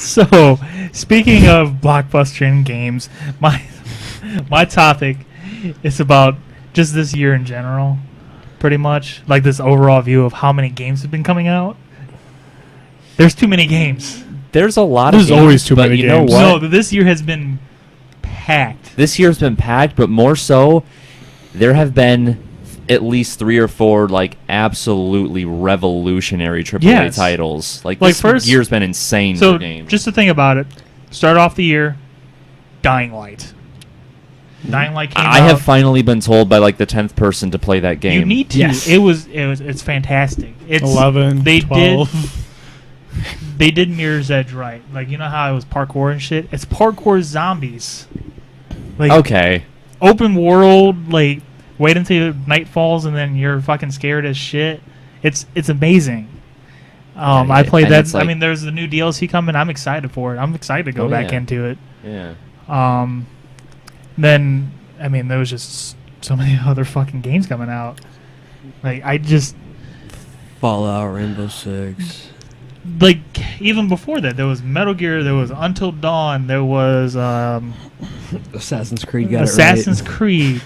So, speaking of blockbuster games, my topic is about just this year in general, pretty much. Like this overall view of how many games have been coming out. There's too many games. There's a lot of games. There's always too many you games. know what? No, this year has been packed. This year's been packed, but more so, there have been at least 3 or 4 like absolutely revolutionary AAA titles. Like this year's been insane for games. Just to think about it, start off the year, Dying Light. Dying Light came out. I have finally been told by like the 10th person to play that game. You need to. Yes. It's fantastic. It's 11, they 12. They did Mirror's Edge right. Like, you know how it was parkour and shit? It's parkour zombies. Like, Okay. Open world, like, wait until night falls and then you're fucking scared as shit. It's amazing. I played that. Like, I mean, there's the new DLC coming. I'm excited for it. I'm excited to go back into it. Yeah. Then, I mean, there was just so many other fucking games coming out. Like, I just... Fallout, Rainbow Six. Like, even before that, there was Metal Gear, there was Until Dawn, there was Assassin's Creed got Assassin's it right. Creed,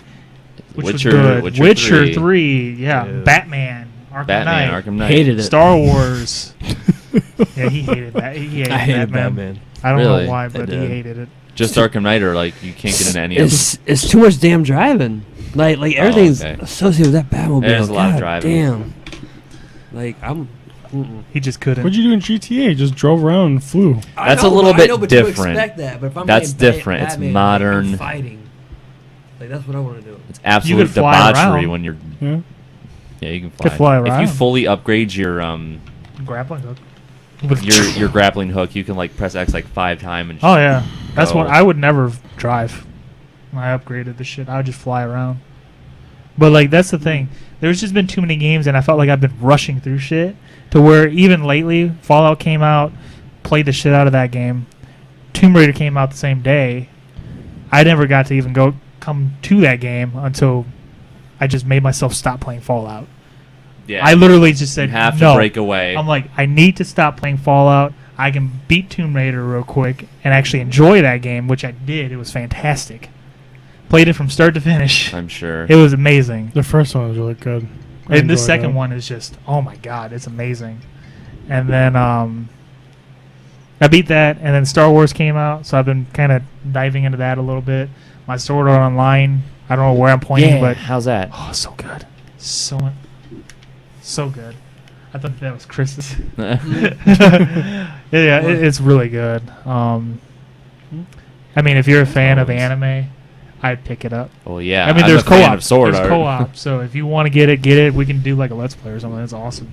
which Witcher, was good. Witcher 3, yeah. Yeah. Batman, Arkham Knight. Hated it. Star Wars. Yeah, he hated that. He hated I hated Batman. Batman. I don't Really? know why, I but he did. hated it. Just Arkham Knight, or like you can't get into any of them. It's too much damn driving. Like everything's okay. associated with that Batmobile. There's a lot of God driving. Damn. Like I'm. He just couldn't. What'd you do in GTA? Just drove around and flew. That's a little bit I know, but different. You expect that, but if I'm That's playing different. It's Batman, modern. I'm fighting. Like that's what I want to do. It's absolute could fly debauchery around. when you're. Yeah. Yeah, you can fly. Could fly If around. you fully upgrade your Grappling hook. your grappling hook, you can like press X like 5 times. And Oh, yeah. That's go. what I would never drive. When I upgraded the shit. I would just fly around. But, like, that's the thing. There's just been too many games, and I felt like I've been rushing through shit to where even lately, Fallout came out, played the shit out of that game. Tomb Raider came out the same day. I never got to even come to that game until I just made myself stop playing Fallout. Yeah, I literally just said, you have no. to break away. I'm like, I need to stop playing Fallout. I can beat Tomb Raider real quick and actually enjoy that game, which I did. It was fantastic. Played it from start to finish. I'm sure. It was amazing. The first one was really good. I And the enjoyed second it. one is just, oh my god, it's amazing. And then I beat that, and then Star Wars came out, so I've been kind of diving into that a little bit. My Sword Art Online, I don't know where I'm pointing, Yeah, but how's that? oh, so good. So good. I thought that was Chris's. It's really good. I mean, if you're a fan of anime, I'd pick it up. Well, yeah. I mean, I'm there's a fan co-op. of Sword There's Art. co-op. So if you want to get it. We can do like a Let's Play or something. That's awesome.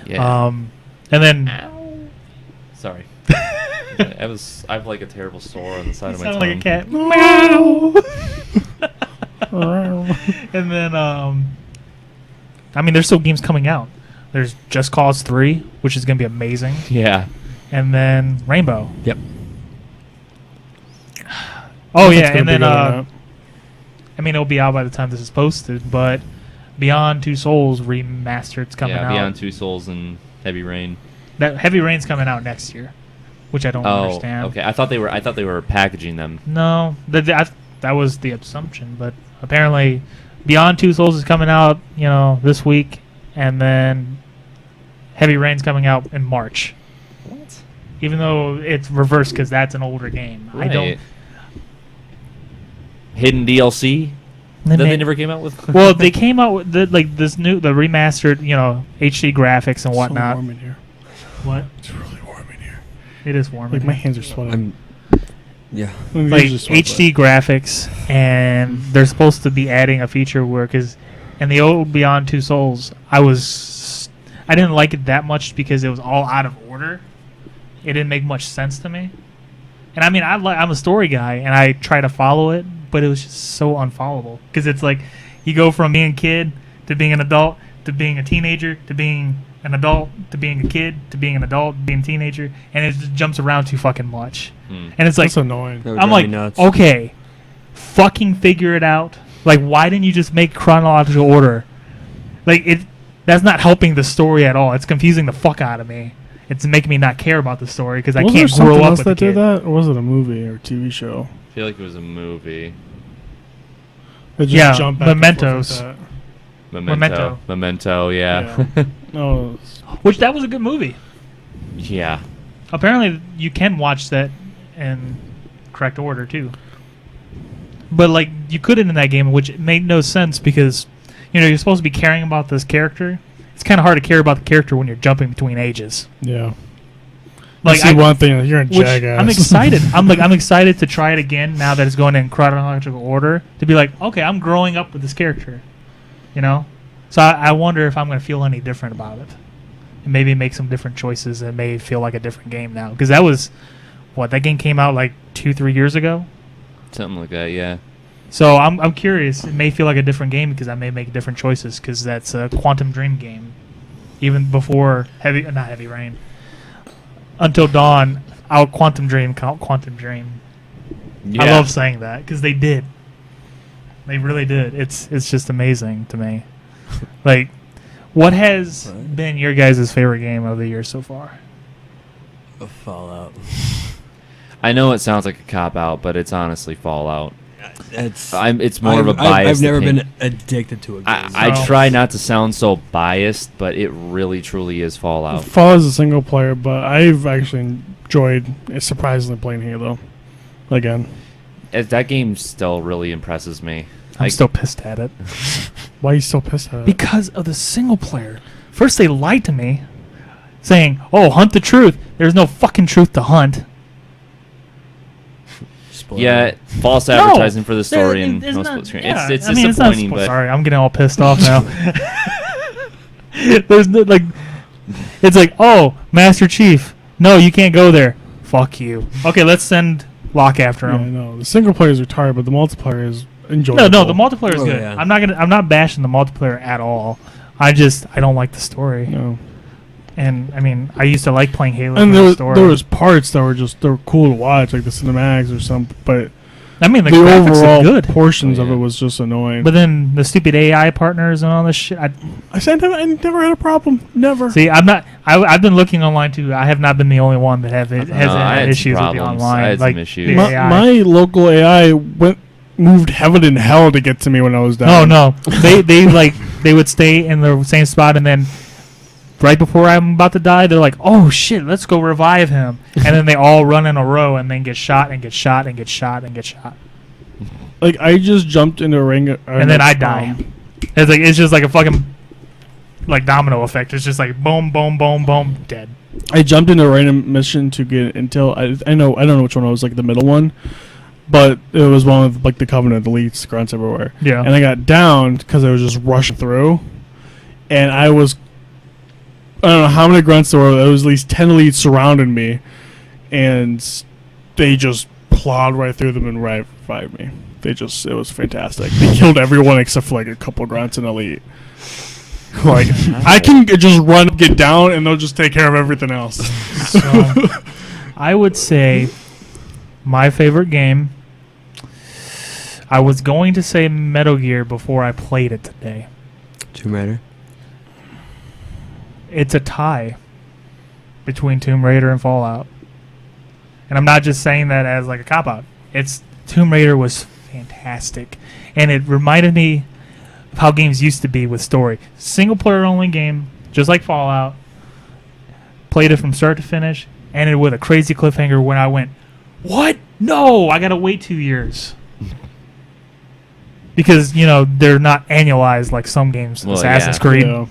Yeah. And then Sorry. I have like a terrible sore on the side of my sound tongue. like a cat. Meow. And then I mean, there's still games coming out. There's Just Cause 3, which is gonna be amazing, Yeah. and then Rainbow. Yep. Oh That's yeah, gonna and be then good on that. I mean, it'll be out by the time this is posted, but Beyond Two Souls remastered's coming out. Beyond Two Souls and Heavy Rain. That Heavy Rain's coming out next year, which I don't understand. Okay. I thought they were packaging them. No, that was the assumption, but apparently Beyond Two Souls is coming out, this week, and then Heavy Rain's coming out in March. What? Even though it's reversed because that's an older game. I don't. Hidden DLC that they never came out with. Well, they came out with the remastered, HD graphics and It's whatnot. so warm in here. What? It's really warm in here. It is warm. Like in my here. hands are sweating. Yeah. Like HD graphics, and they're supposed to be adding a feature where, because in the old Beyond Two Souls, I didn't like it that much because it was all out of order. It didn't make much sense to me. And I mean, I'm a story guy, and I try to follow it, but it was just so unfollowable. Because it's like, you go from being a kid to being an adult to being a teenager to being an adult to being a kid to being an adult to being a teenager, and it just jumps around too fucking much. And it's like, That's annoying. That would I'm drive like, me nuts. okay, fucking figure it out. Like, why didn't you just make chronological order? Like, that's not helping the story at all. It's confusing the fuck out of me. it's making me not care about the story because I Was can't there grow something up else with that the did kid. that, or was it a movie or TV show? I feel like it was a movie. It just Yeah, jumped back and forth Mementos. like Memento, yeah. that. No, Which that was a good movie. Yeah. Apparently, you can watch that in correct order too. But like, you couldn't in that game, which made no sense because, you're supposed to be caring about this character. It's kind of hard to care about the character when you're jumping between ages. yeah. Like, I see one thing, you're a which jackass. I'm excited. I'm excited to try it again now that it's going in chronological order. To be like, okay, I'm growing up with this character. So I wonder if I'm going to feel any different about it. And maybe make some different choices and may feel like a different game now. Because that was, that game came out like 2-3 years ago? Something like that, yeah. So I'm curious. It may feel like a different game because I may make different choices because that's a Quantum Dream game. Even before not Heavy Rain. Until Dawn, Quantum Dream. Yeah. I love saying that because they did. They really did. It's just amazing to me. Like, what has been your guys' favorite game of the year so far? Fallout. I know it sounds like a cop-out, but it's honestly Fallout. It's more of a I've biased never opinion. been addicted to a game. I try not to sound so biased, but it really, truly is Fallout. Fallout is a single player, but I've actually enjoyed surprisingly playing Halo again. That game still really impresses me. I'm still pissed at it. Why are you so pissed at it? Because of the single player. First they lied to me, saying, hunt the truth. There's no fucking truth to hunt. Yeah, false advertising for the story and no split screen. Yeah, It's It's disappointing, not but sorry, I'm getting all pissed off now. There's no, it's like, Master Chief, no, you can't go there. Fuck you. Okay, let's send Locke after him. No, the single player is retarded, but the multiplayer is enjoyable. No, the multiplayer is good. Yeah. I'm not bashing the multiplayer at all. I don't like the story. No. And I mean, I used to like playing Halo. And for the story. there was parts that were cool to watch, like the cinematics or something, but I mean, the the graphics overall are good. portions of it was just annoying. But then the stupid AI partners and all this shit. I never had a problem. Never. See, I've been looking online too. I have not been the only one that has had issues with the online. I had like some issues. the AI. My local AI moved heaven and hell to get to me when I was down. No. they would stay in the same spot and then right before I'm about to die, they're like, "Oh shit, let's go revive him," and then they all run in a row and then get shot and get shot and get shot and get shot. Like I just jumped into a ring, and then I die. It's just like a fucking domino effect. It's just like boom, boom, boom, boom, dead. I jumped into a random mission to get until I don't know which one I was, like the middle one, but it was one with like the Covenant elites, grunts everywhere. Yeah. And I got down because I was just rushing through, and I don't know how many grunts there were. There was at least 10 elites surrounding me, and they just plowed right through them and revived me. It was fantastic. They killed everyone except for like a couple grunts and elite. Like I can just run, get down, and they'll just take care of everything else. So, I would say my favorite game. I was going to say Metal Gear before I played it today. Tomb Raider. It's a tie between Tomb Raider and Fallout. And I'm not just saying that as like a cop-out. Tomb Raider was fantastic. And it reminded me of how games used to be with story. Single-player only game, just like Fallout. Played it from start to finish. Ended with a crazy cliffhanger when I went, what? No, I got to wait 2 years. Because, they're not annualized like some games, Assassin's Creed. Yeah.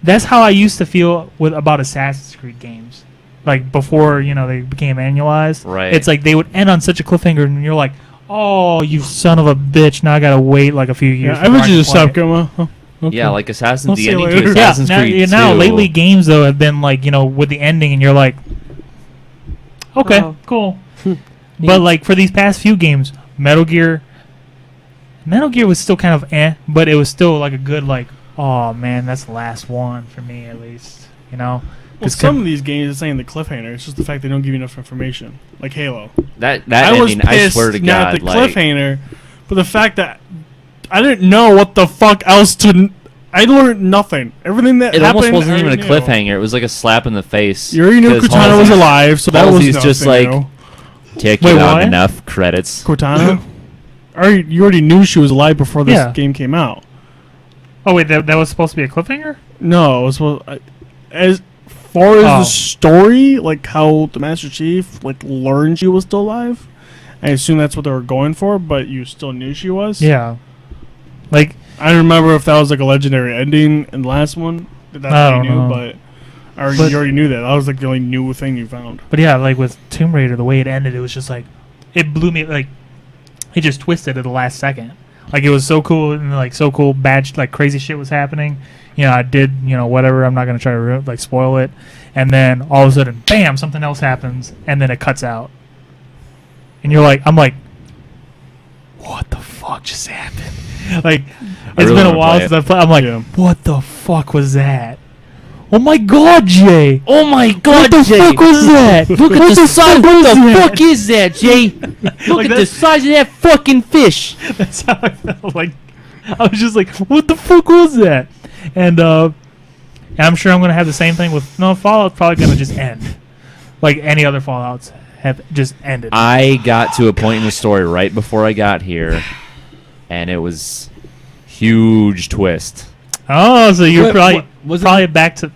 That's how I used to feel about Assassin's Creed games. Like, before, they became annualized. Right. It's like they would end on such a cliffhanger, and you're like, oh, you son of a bitch, now I gotta wait like a few years. I would just stop going. Okay. Yeah, like I'll the see you ending later. to Assassin's Creed 2. Now, lately, games, though, have been like, with the ending, and you're like, okay, cool. But, like, for these past few games, Metal Gear was still kind of but it was still, like, a good, like, oh, man, that's the last one for me, at least, Well, some of these games, it's ain't the cliffhanger. It's just the fact they don't give you enough information. Like Halo. I swear to God. Not the cliffhanger, but the fact that I didn't know what the fuck else to I learned nothing. Everything that it happened, almost wasn't even a knew. cliffhanger. It was like a slap in the face. You already knew Cortana was alive, so that was nothing. Just like, take you out enough credits. Cortana? You already knew she was alive before this game came out. Oh, wait, that was supposed to be a cliffhanger? No, it was supposed... As far as the story, like how the Master Chief like learned she was still alive, I assume that's what they were going for, but you still knew she was? Yeah. Like... I don't remember if that was like a legendary ending in the last one. That's what you knew, but you already knew that. That was like the only new thing you found. But yeah, like with Tomb Raider, the way it ended, it was just like, it blew me, like, it just twisted at the last second. Like, it was so cool, and like, so cool, bad, like, crazy shit was happening. You know, I did, whatever, I'm not going to try to, like, spoil it. And then, all of a sudden, bam, something else happens, and then it cuts out. And you're like, I'm like, what the fuck just happened? Like, it's been a while since I played. I'm like, what the fuck was that? Oh my god, Jay! Oh my god, Jay! What the fuck was that? Look at the size. What the fuck is that, Jay? Look at the size of that fucking fish. That's how I felt. Like, I was just like, what the fuck was that? And I'm sure I'm gonna have the same thing with Fallout's probably gonna just end, like any other Fallouts have just ended. I got to a point in the story right before I got here, and it was huge twist. Oh, so you're probably back to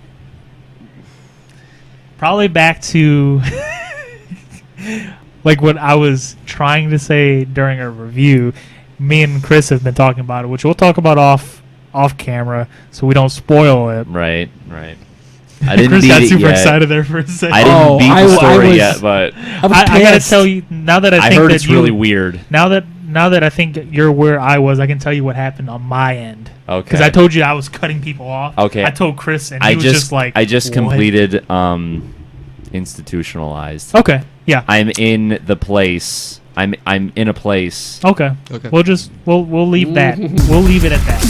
like what I was trying to say during a review. Me and Chris have been talking about it, which we'll talk about off camera, so we don't spoil it. Right. I didn't Chris beat got it super yet. excited there for a second. I didn't beat the story yet, but I gotta tell you now that I think heard that it's really weird. Now that I think you're where I was, I can tell you what happened on my end. Okay. Because I told you I was cutting people off. Okay. I told Chris, and he was just like, I just what? completed institutionalized. Okay. Yeah. I'm in the place. I'm in a place. Okay. We'll leave that. We'll leave it at that.